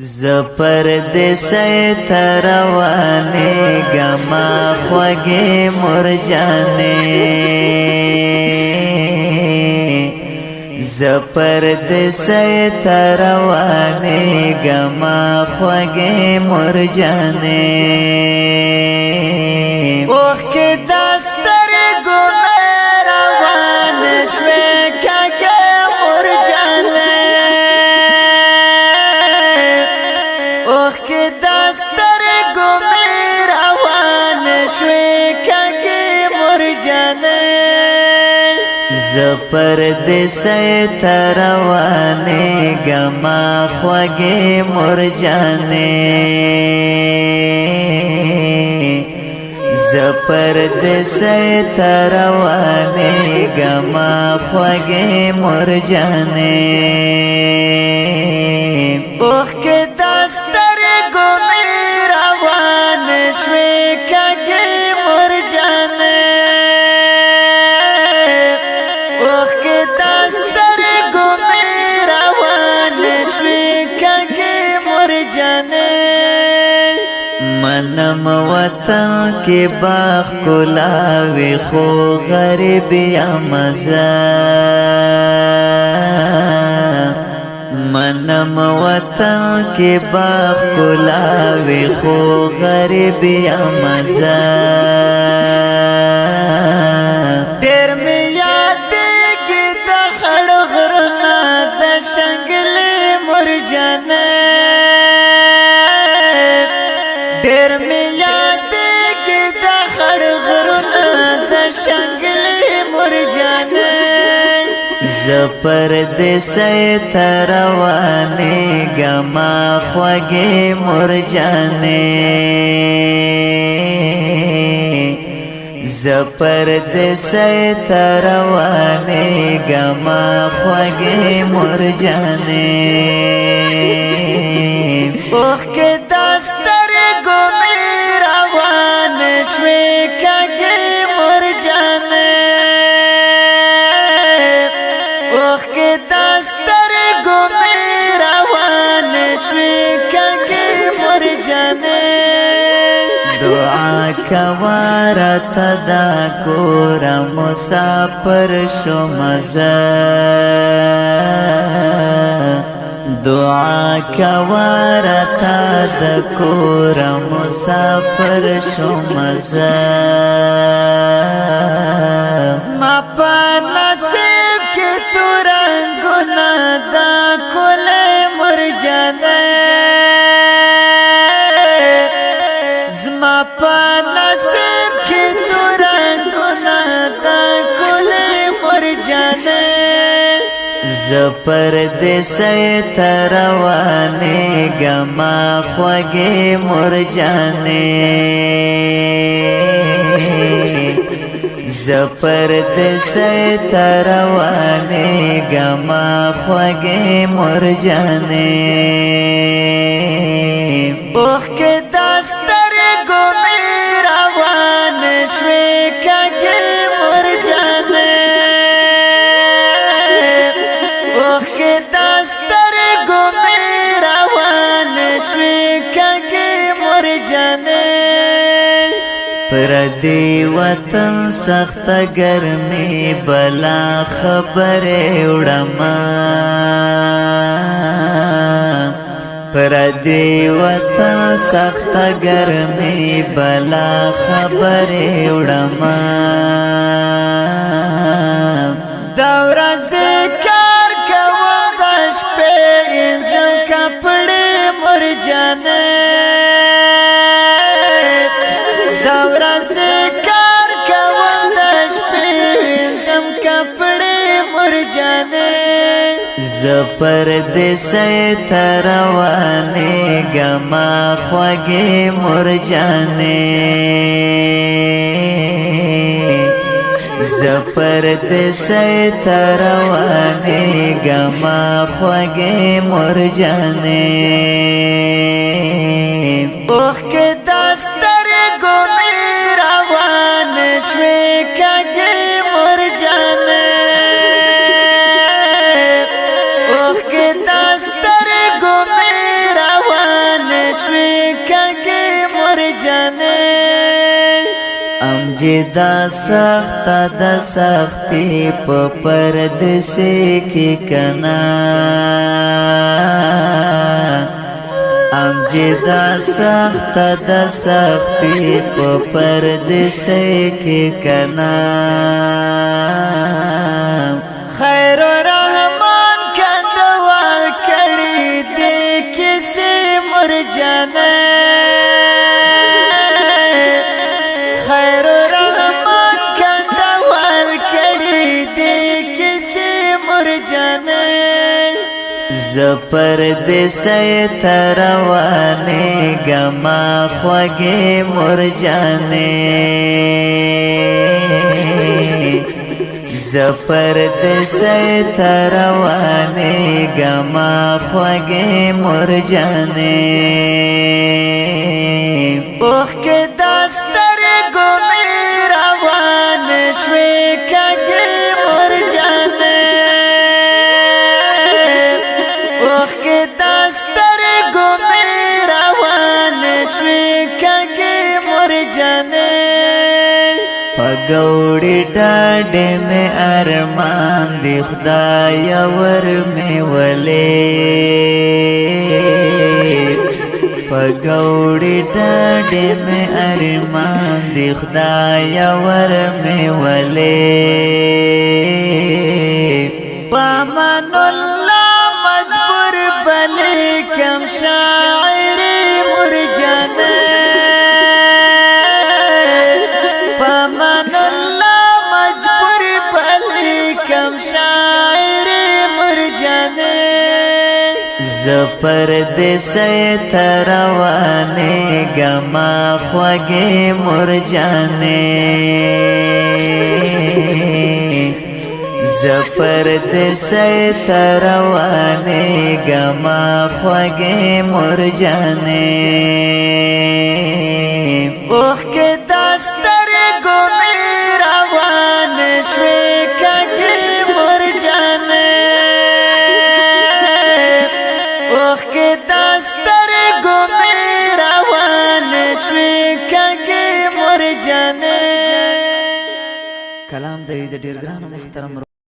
زپردیسی تروانی گما خوگی مرجانی زپردیسی تروانی گما خوگی مرجانی اوخ که دستر گمه روان شوی کگی مرجانی اوخ که دستر گمه روان شوی کگی مرجانی زپردیسی تروانی گما خوگی مرجانی زپردیسی تروانی گما خوگی مرجانی اوخ که دستر گمه روان شوی کگی مرجانی اوخ که دستر گمه روان شوی کگی مرجانی منم وطن کی باغ کلاوی خو غریبی مزا منم وطن کی باغ کلاوی خو غریبی مزا دیر می یادیگی دا خړ غرنا دا شنگلی مرجانی دیر می یادیگی دا خړ غرنا دا شنگلی مرجانی زپردیسی تروانی گما خوگی مرجانی زپردیسی تروانی گما خوگی مرجانی اوخ که دستر گمه روان شوی کگی مرجانی اوخ که دستر گمه روان شوی کگی مرجانی دعا کوارت دا کورا مسافر شمزا دعا کوارت دا کورا مسافر شمزا ما پا نصیب کی تو رنگونا دا کل مرجانی زما پا نصیب کی تو رنگونا دا کل مرجانی زپردیسی تروانی گما خوگی مرجانی زپردیسی تروانی گما خوگی مرجانی اوخ که دستر گمه روان شوی کگی مرجانی اوخ که دستر گمه روان شوی کگی مرجانی پردی وطن سخت گرمی بلا خبر اڑما پردی وطن سخت گرمی بلا خبر اڑما دورا ذکر کوا دش پہ انزم کپڑے مرجانی دورا ذکر کوا دش پہ انزم کپڑے مرجانی زپردیسی تروانی گما خوگی مرجانی زپردیسی تروانی گما خوگی مرجانی اوخ که دستر گمه روان شوی کگی مرجانی اوخ که دستر گمه روان جانے امجدا سخت د سختی په پردسه کې کنا امجدا سخت د سختی په پردسه کې کنا خیر الرحمن کنډوال کړي دې کیسه مرجانه خیر الرحمن کنډوال کړي دې کیسه مرجانه زپر دې سې تروانه غما خوږه مرجانه زپر دې سې تروانه غما خوږه مرجانه اوخ کې داستر ګونې روان شوي کګه مرجانه اوخ کې داستر ګونې روان شوي کګه مرجانه پګوړې ډاډې مې ارمان دی خدای ور مې ولې پګوړې ډاډې مې ارمان دی خدای ور مې ولې پامان الله مجبور بلې کم شاعر مرجانه شاعر مرجانه زپر دې سې تروانه غما خوږه مرجانه زپر دې سې تروانه غما خوږه مرجانه اوخ کې داستر ګونې روان شوي داستر ګمې روان شوي کګې مرجانه کلام د ډېر ګران محترم